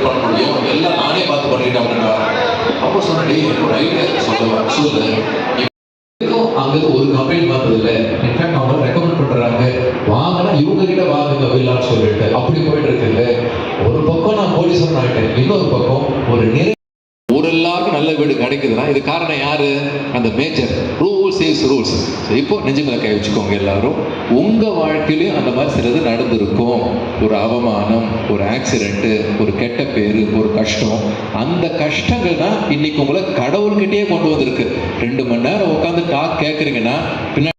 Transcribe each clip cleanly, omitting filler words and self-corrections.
பண்ண முடியும், எல்லாம் நானே பார்த்து பண்ணிட்டேன் அப்படின்னா. அப்போ சொன்னே ஒரு ஐடியா சொல்லு. அங்க ஒரு கம்ப்ளைண்ட் வந்தது இல்லை. இன்ஃபேக்ட் அவங்க ரெக்கமெண்ட் பண்றாங்க, வாங்கினா இவங்க கிட்ட வாங்குங்க வில்லான்னு சொல்லிட்டு. அப்படி போயிட்டு இருக்குல்ல. ஒரு பக்கம் நான் போலீஸர் ஆகிட்டேன், இன்னொரு பக்கம் ஒரு எல்லாருக்கும் நல்ல வீடு கிடைக்குதுன்னா இது காரணம் யாரு? அந்த மேஜர் ரூல்ஸ் இஸ் ரூல்ஸ். இப்போ நெஞ்சுமேல கை வச்சுக்கோங்க எல்லாரும். உங்க வாழ்க்கையிலும் அந்த மாதிரி சிலது நடந்திருக்கும். ஒரு அவமானம், ஒரு ஆக்சிடென்ட், ஒரு கெட்ட பேரு, ஒரு கஷ்டம். அந்த கஷ்டங்கள் தான் இன்னைக்கு உங்களை கடவுள்கிட்டயே கொண்டு வந்திருக்கு. 2 மணி நேரம் உட்காந்து டாக் கேட்குறீங்கன்னா பின்னாடி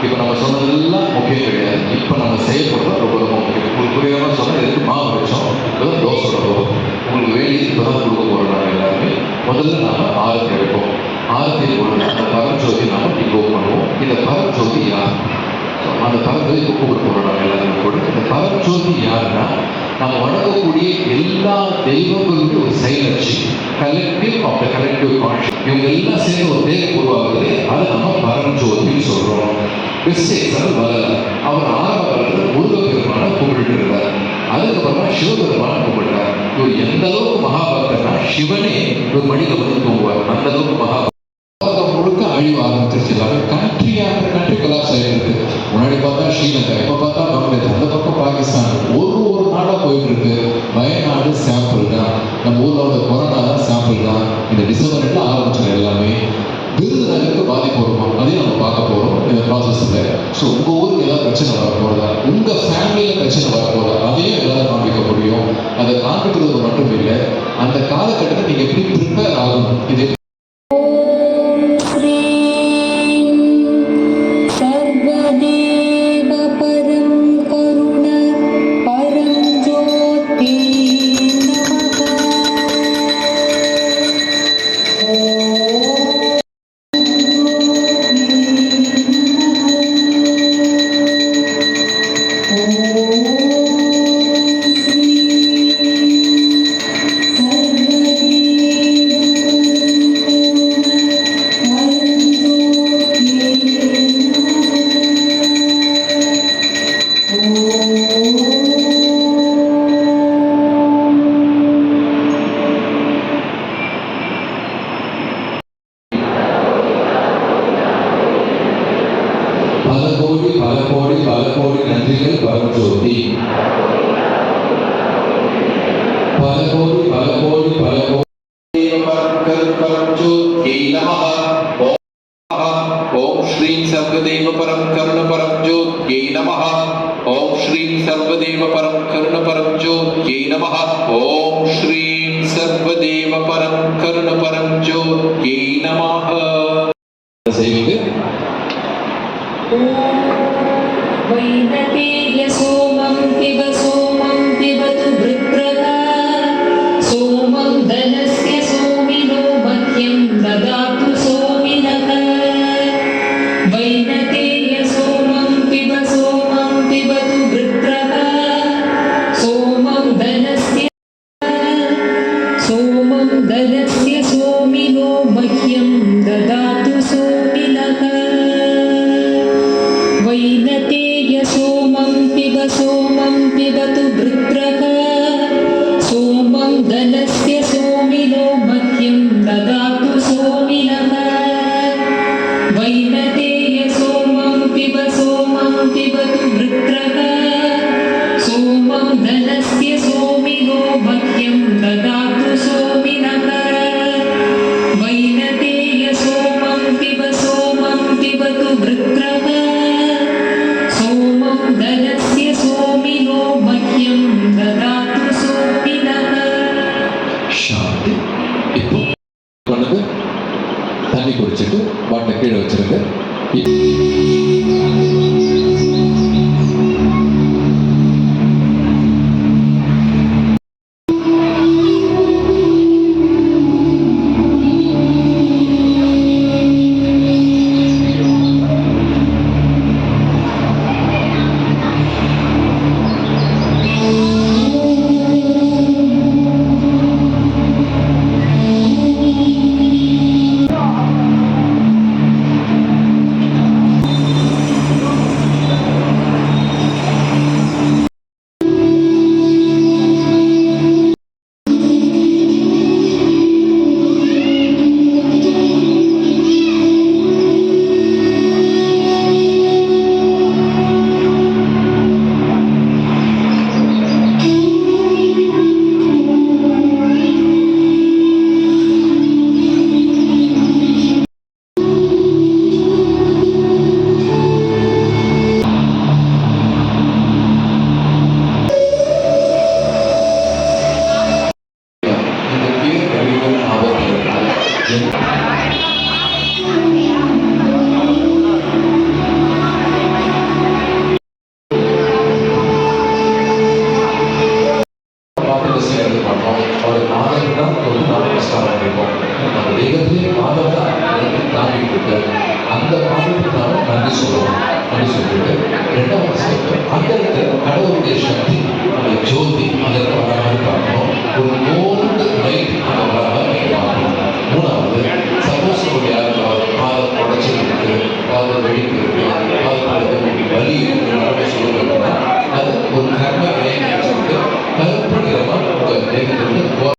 இப்போ நம்ம சொன்னதெல்லாம் முக்கியம் கிடையாது. இப்போ நம்ம செயல்படுறது ரொம்ப ரொம்ப முக்கியம். உங்களுக்கு புரியாமல் சொன்னால் எதுக்கு மாவு வச்சோம், தோசை போகும். உங்களுக்கு வேலையை இப்போ தான் கொடுக்க போகிறோம். நாங்கள் எல்லாருமே முதல்ல நாம் ஆரத்தி எடுப்போம். ஆரத்தி போடுற அந்த பரஞ்சோதி நாம் டிகோ பண்ணுவோம். இந்த பரஞ்சோதி யார்? அந்த பரஞ்சோதி கூப்பிட போகிறோம். நாங்கள் எல்லாருமே கூட இந்த பரஞ்சோதி யாருன்னா நம்ம வணங்கக்கூடிய எல்லா தெய்வங்களுடைய ஒரு செயலட்சி, collective of the collective conscious. இவங்க எல்லாம் சேர்ந்து ஒரு தேவை உருவாகுது. அதை நம்ம பரஞ்சோதின்னு சொல்கிறோம். கிறிஸ்டியன்ஸ் வரல. அவர் ஆரம்பத்தில் முருகப்பெருமான கும்பிட்டு இருந்தார். அதுக்கப்புறமா சிவபெருமான கும்பிட்டார். இவர் எந்த அளவுக்கு மகாபக்தனா சிவனே ஒரு மனித வந்து தூங்குவார். அந்த அளவுக்கு மகாபக்தம் முழுக்க அழிவு ஆரம்பிச்சிருச்சு. கண்ட்ரி ஆஃப்டர் கண்ட்ரி கொலாப்ஸ் ஆகிருக்கு. முன்னாடி பார்த்தா ஸ்ரீலங்கா, இப்போ பார்த்தா பங்களாதேஷ், அந்த பக்கம் பாகிஸ்தான், ஒரு நாடாக போயிட்டு இருக்கு. வயநாடு சாம்பிள் தான், நம்ம ஊரோட கொரோனா தான் சாம்பிள் தான். இந்த டிசம்பர் 2 ஆரம்பிச்சது எல்லாமே. விருதுநகருக்கு பாதிப்பு வருவோம், அதையும் நம்ம பார்க்க போகிறோம் இந்த ப்ராசஸில். ஸோ உங்கள் ஊருக்கு ஏதாவது பிரச்சனை வரப்போகுதா, உங்கள் ஃபேமிலியில் பிரச்சனை வரப்போகுதா, அதையும் எல்லாம் காண்பிக்க முடியும். அதை காண்பிக்கிறது மட்டும் இல்லை, அந்த காலகட்டத்தை நீங்கள் எப்படி ப்ரிப்பேர் ஆகணும். இது பல கோடி நன்றிகள் பரஞ்சோதி. பல கோடி பரஞ்சோதி நமः. ஓம் ஸ்ரீ சர்வதேவ பரம் கருண பரம் ஜோத்யை நமः. ஓம் ஸ்ரீ சர்வதேவ பரம் கருண பரம் ஜோத்யை நமः. ஓம் ஸ்ரீ सर्वदेव परं करुण परं ज्योत्यै नमः. செய்வீங்க. वैनतेय सोमं पिब पिबतु वृत्रका सोमं धनस्य सोमिनो मह्यं ददातु सोमिनः. वैनतेय सोमं पिबतु वृत्रका सोमं धनस्य सोमिनो मह्यं ददातु सोमिनः. वैनतेय सोमं पिबतु वृत्रका सोमं धनस्य सोमिनो मह्यं ददातु सोमिनः. वैनतेय सोमं पिबतु वृत्रका सोमं धनस्य सोमिनो मह्यं ददातु सोमिनः. वैनतेय सोमं पिबतु वृत्रका सोमं धनस्य सोमिनो मह्यं ददातु सोमिनः. சாந்தி. இப்போ பண்ணுங்க. தண்ணி குடிச்சிட்டு பாட்டில் கீழே வச்சிருங்க. அந்த பாடலுக்காக நன்றி சொல்லுவோம். நன்றி சொல்லிட்டு ரெண்டாவது ஸ்டெப் அந்த கடவுளுடைய சக்தி அந்த ஜோதி அதற்கு வராமல் பார்க்கணும். ஒரு கோல்டு லைட் அந்த வராமல் பார்க்கணும். மூணாவது சப்போஸ் நம்மளுடைய பாதம் உடச்சிருக்கு, பாதம் வெடிப்பு இருக்கு, பாதம் வலி இருக்கு சொல்லுங்கன்னா அது ஒரு கர்ம வினைன்னு சொல்லிட்டு கற்பனை